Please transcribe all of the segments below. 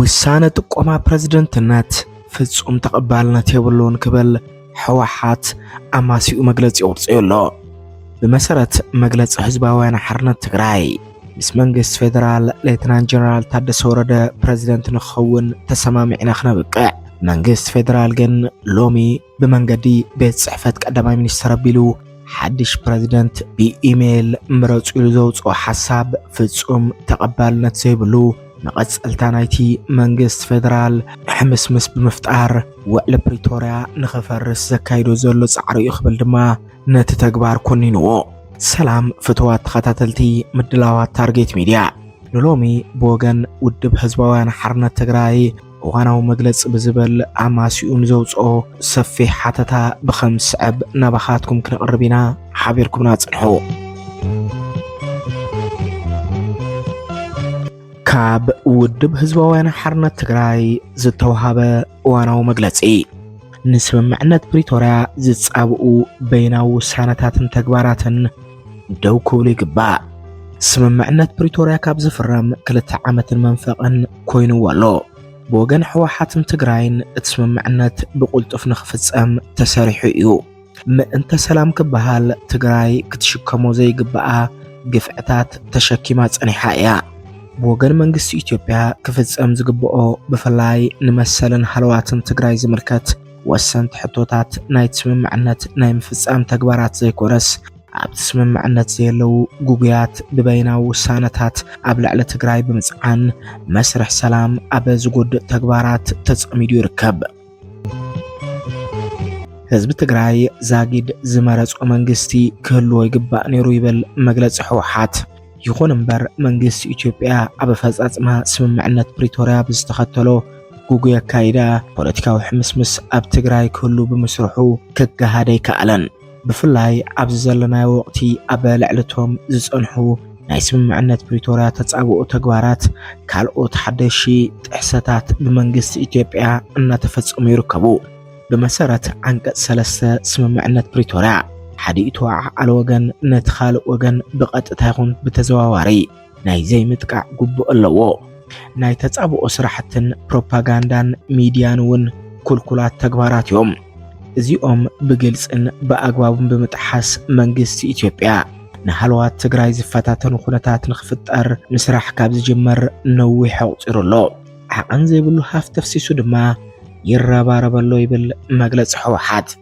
ውሳነ ጥቆማ ፕሬዝደንትነት ፍጹም ተቀባልነት የብሎን ክብል ሕወሓት አማሲኡ መግለጽ ይወጽየሎ በመሰረት መግለጽ ህዝባውያን ሓርነት ትግራይ ምስ መንግስት ፌደራል ሌተናንት ጀነራል ታደሰ ወረደ ፕሬዝደንት ንኸውን ተሰማሚዕና ክነብቅዕ መንግስት ፌደራል ግን ሎሚ በመንገዲ ቤት ጽሕፈት ቀዳማይ ሚኒስትር አቢሉ ሓድሽ ፕሬዝደንት በኢሜይል ምረጹ ኢሉ ዘውጽኦ ሓሳብ ፍጹም ተቀባልነት ዘይብሉ نقصلتا نايتي منغست فدرال حمسمس بمفتار وعلى بريتوريا نخفرس زكايدو زلو صعرو يخبل دما نت تغبار كونينو سلام فتوات خاتاتلتي مدلاوات تارجت ميديا نلومي بوغن ودب حزبوان حرنت تግራይ ዋናው መግለጽ በዝበል አማሲኡን ዘውጽኦ ሰፊ ሓተታ በخمس عب ናባኻትኩም ክንቅርቢና ሓቢርኩምና ጽንሑ ካብ ውድብ ህዝባውያን ሓርነት ትግራይ ዝተወሃበ ዋናው መግለጺ ንስምምዕነት ፕሪቶሪያ ዝጻብኡ በይናው ውሳነታትን ተግባራትን ደው ክብሉ ይግባእ ስምምዕነት ፕሪቶሪያ ካብ ዝፍረም 2 ዓመትን መንፈቕን ኮይኑ ወሎ በወገን ሕወሓትን ትግራይን እትስምምዕነት ብቁልጡፍ ንኽፍጸም ተሰሪሑ እዩ ምእንተ ሰላም ክበሃል ትግራይ ክትሽከሞ ዘይግባኣ ግፍዕታት ተሸኪማ ጸኒሓ እያ بوغن منغست ኢትዮጵያ ክፍጸም ዝግብኦ በፈላይ ንመሰለን halዋትን ትግራይ ዝምልከት ወሰንት ሕቶታት ናይ ስምምዕነት ናይ ምፍጻም ተግባራት ዘይኮነስ ኣብ ስምምዕነት ዘለው ጉጉያት ብበይናው ውሳነታት ኣብ ልዕሊ ትግራይ ብምጽዓን መስርሕ ሰላም ኣብ ዝጉድ ተግባራት ተጸሚዱ ይርከብ ህዝብ ትግራይ ዛጊድ ዝመረጾ መንግስቲ ክህልዎ ይግባእ ነይሩ ይብል መግለጽ ሕወሓት ይኹን እምበር መንግስት ኢትዮጵያ ኣብ ፈጻጽማ ስምምዕነት ፕሪቶሪያ ብዝተኸተሎ ጉጉያ ካይዳ ፖለቲካዊ ሕምስምስ ኣብ ትግራይ ክህሉ ብምስርሑ ከጋሃደ ይከኣለን ብፍላይ ኣብ ዘለናይ ወቕቲ ኣብ ልዕልቶም ዝጸንሑ ናይ ስምምዕነት ፕሪቶሪያ ተጻብኡ ተግባራት ካልኦት ሓደሺ ጥሕሰታት ብመንግስት ኢትዮጵያ እናተፈጸሙ ይርከቡ በመሰረት አንቀጽ 3 ስምምዕነት ፕሪቶሪያ حديث على وجن نتخال وجن بقطع يكون بتزواوري ناي زي متقع قبو اللو ناي تتصابو أسرحتن بروباغاندان ميديانون كلكلات تقبارات يوم زيوم بجلس إن بأقواب بمتحس منجس إثيوبيا نحلوات تجراي زفتاتن وخناتات نخفتر مسرح كابز جمر نوي حوت إرلو عن زي بلو هاف تفسيسو دما يرابا ربالو يبل مجلس حوحات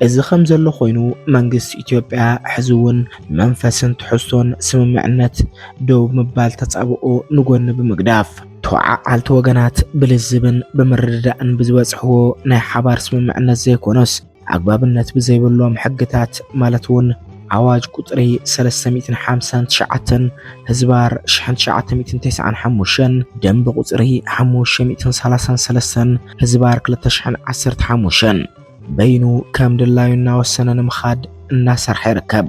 إذا خمزلو خوينو منغس إثيوبيا حزون منفسن تحسون سممعنت دو مبال تتصابقو نقون بمقداف توعى عالت وغنات بلزبن بمرددان بزوازحو ناي حبار سممعنت زي كونوس عقبابنت بزي بلوم حقتات مالتون عواج قطري 359 هزبار شحن 995 دنب قطري 533 هزبار 315 بينو كام دلاينا وسنن مخاد الناس رح يركب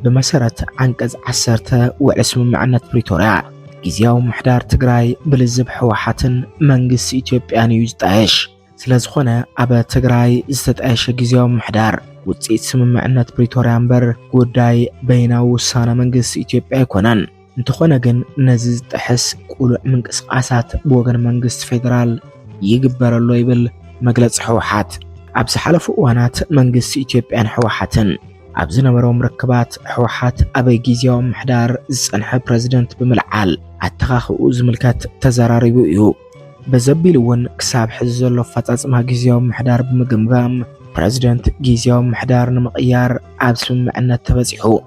بمسرة عنقز عسرته وعسم معنات بريتوريا جزياو محدار تقراي بلزبح وحاتن منقس إثيوبيان يزتعيش سلازخونا أبا تقراي زتتعيش جزياو محدار وتسيت سم معنات بريتوريا مبر قداي بينا وسانا منقس إثيوبيا يكونن انتخونا جن نزيز تحس قولو منقس قاسات بوغن منقس فيدرال يقبر اللو يبل مقلت حوحات عبز حلف وانات منغس إثيوبيان حوحاتن عبز نمرو مركبات حوحات أبي جيزيو محدار زنح بريزيدنت بملعال عالتخاخو زملكات تزراريبو إيو بزبيلون كساب حزولو فتاز ما جيزيو محدار بمقمقام بريزيدنت جيزيو محدار نمقيار عبز معنات تبزيحو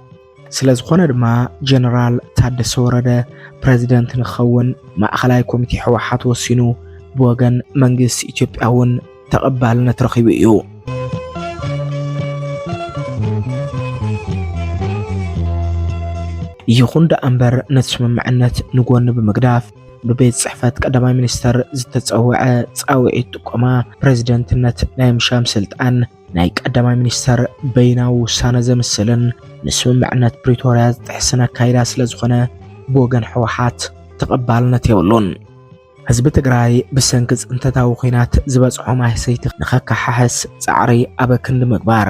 سلازخونا دما جنرال تادس ورده بريزيدنت نخون ما أخلاي كوميتي حوحات وسينو بوغن منغس إثيوبياون تقبلنا ترخيب إيو يخون دا أمبر نتسمم معنات نقون بمقداف ببيت صحفات قدماء منستر تساوعي تقوما بريزيدنت نت نايم شام سلطان نايك قدماء منستر بينا وسانا زمسلن نسمم معنات بريتوريا تحسنا كايراس لزخنا بوغن حوحات تقبلنا تيولون ህዝቢ ትግራይ ብሰንክጽ እንተታው ኺናት ዝበጽሖ ማህሰይቲ ንኸካ ሓሕስ ጻዕሪ ኣብ ክንዲ ምግባር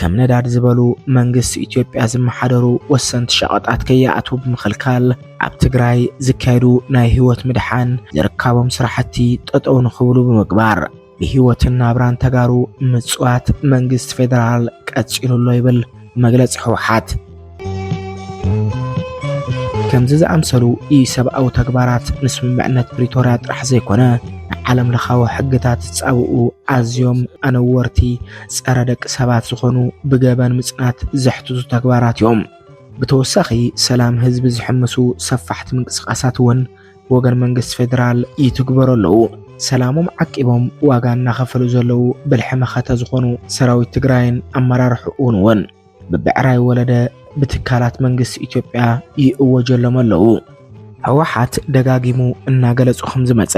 ከም ነዳድ ዝበሉ መንግስቲ ኢትዮጵያ ዝመሓደሩ ወሰንቲ ሸቐጣት ከይኣትዉ ብምኽልካል ኣብ ትግራይ ዝካየዱ ናይ ህይወት ምድሓን ዝርከቦም ስራሕቲ ጠጠው ንኽብሉ ብምግባር ብህይወትን ናብራን ተጋሩ ምጽዋት መንግስቲ ፌደራል ቀጺሉሎ ይብል መግለጺ ህወሓት። ከምዚ ዝኣምሰሉ ሰብኣዊ ተግባራት ንስምምዕነት ፕሪቶርያ ጥራሕ ዘይኮነ ዓለም ለኻዊ ሕግታት ዝጻብኡ ኣዝዮም ኣነወርቲ ጸረ ደቂ ሰባት ዝኾኑ ብገበን ምጽናት ዘሕትቱ ተግባራት እዮም። ብተወሳኺ ሰላም ህዝቢ ዝሕምሱ ሰፋሕቲ ምንቅስቓሳት እውን ወገን መንግስቲ ፌደራል ይትግበሩ ኣለዉ። ሰላሞም ዓቂቦም ዋጋ እናኸፈሉ ዘለዉ ብልሒ መኸተ ዝኾኑ ሰራዊት ትግራይን ኣመራርሑኡን እውን ብብዕራይ ወለደ ብትካላት መንግስቲ ኢትዮጵያ ይእወጀሎም ኣለዉ። ህወሓት ደጋጊሙ እናገለጹ ከም ዝመጸ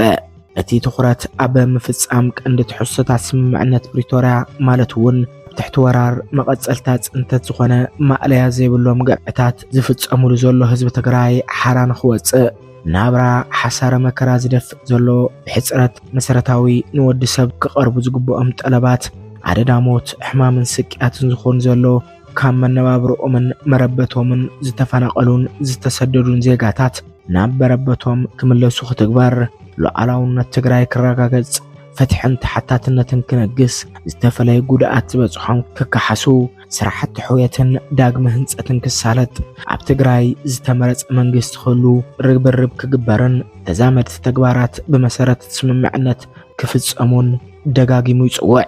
እቲ ትኹረት ኣብ ምፍጻም ቀንዲ ትሕዝቶታት ስምምዕነት ፕሪቶርያ ማለት እውን ትሕቲ ወራር መቐጸልታት ጽንተት ዝኾነ ማእለያ ዘይብሎም ገዕታት ዝፍጸሙሉ ዘሎ ህዝቢ ትግራይ ሓራ ንኽወፅእ ናብራ ሓሳረ መከራ ዝደፍእ ዘሎ ብሕፅረት መሰረታዊ ንወዲ ሰብ ክቐርቡ ዝግብኦም ጠለባት ኣደዳሞት ሕማምን ስቅያትን ዝኾኑ ዘሎ ካብ መነባብሮኦምን መረበቶምን ዝተፈናቐሉን ዝተሰደዱን ዜጋታት ናብ መረበቶም ክምለሱ ክትግበር ሉዓላውነት ትግራይ ክረጋገጽ ፈትሕን ተሓታትነትን ክነግስ ዝተፈለየ ጉድኣት ዝበጽሖም ክከሓሱ ስራሕቲ ሕውየትን ዳግመ ህንጸትን ክሳለጥ ኣብ ትግራይ ዝተመረጸ መንግስቲ ክህሉ ርብርብ ክግበርን ተዛመድቲ ተግባራት ብመሰረት ስምምዕነት ክፍጸሙን ደጋጊሙ ይጽውዕ።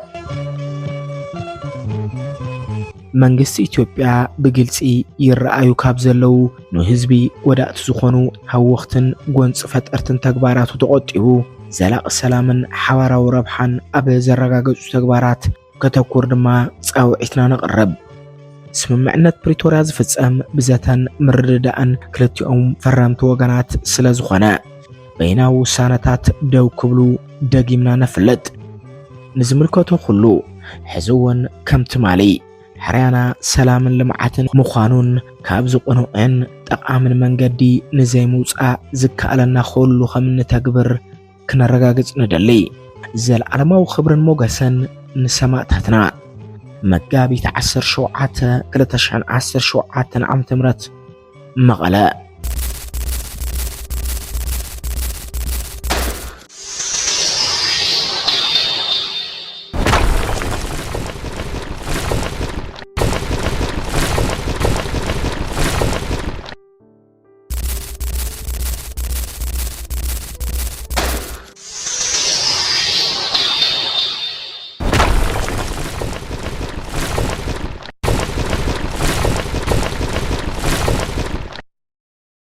መንግስቲ ኢትዮጵያ ብግልጺ ይረኣዩ ካብ ዘለው ንህዝቢ ወዳእቲ ዝኾኑ ሃወኽትን ጎንጽ ፈጠርትን ተግባራቱ ተቆጢቡ ዘላቕ ሰላምን ሓባራዊ ረብሓን ኣብ ዘረጋገጹ ተግባራት ከተኩር ድማ ጻውዒትና ነቕርብ። ስምምዕነት ፕሪቶርያ ዝፍጸም ብዘተን ምርድዳእን ክልቲኦም ፈረምቲ ወገናት ስለ ዝኾነ በይናዊ ውሳነታት ደው ክብሉ ደጊምና ነፍልጥ። ንዝምልከቶ ኩሉ ሕዚ እውን ከም ትማሊ ሕርያና ሰላምን ልምዓትን ምዃኑን ካብ ዝቕኑዕን ጠቓምን መንገዲ ንዘይምውፃእ ዝከኣለና ኩሉ ከም ንተግብር ክነረጋግጽ ንደሊ። ዘለዓለማዊ ክብርን ሞገስን ንሰማዕታትና። መጋቢት 17 2017 ዓ.ም መቐለ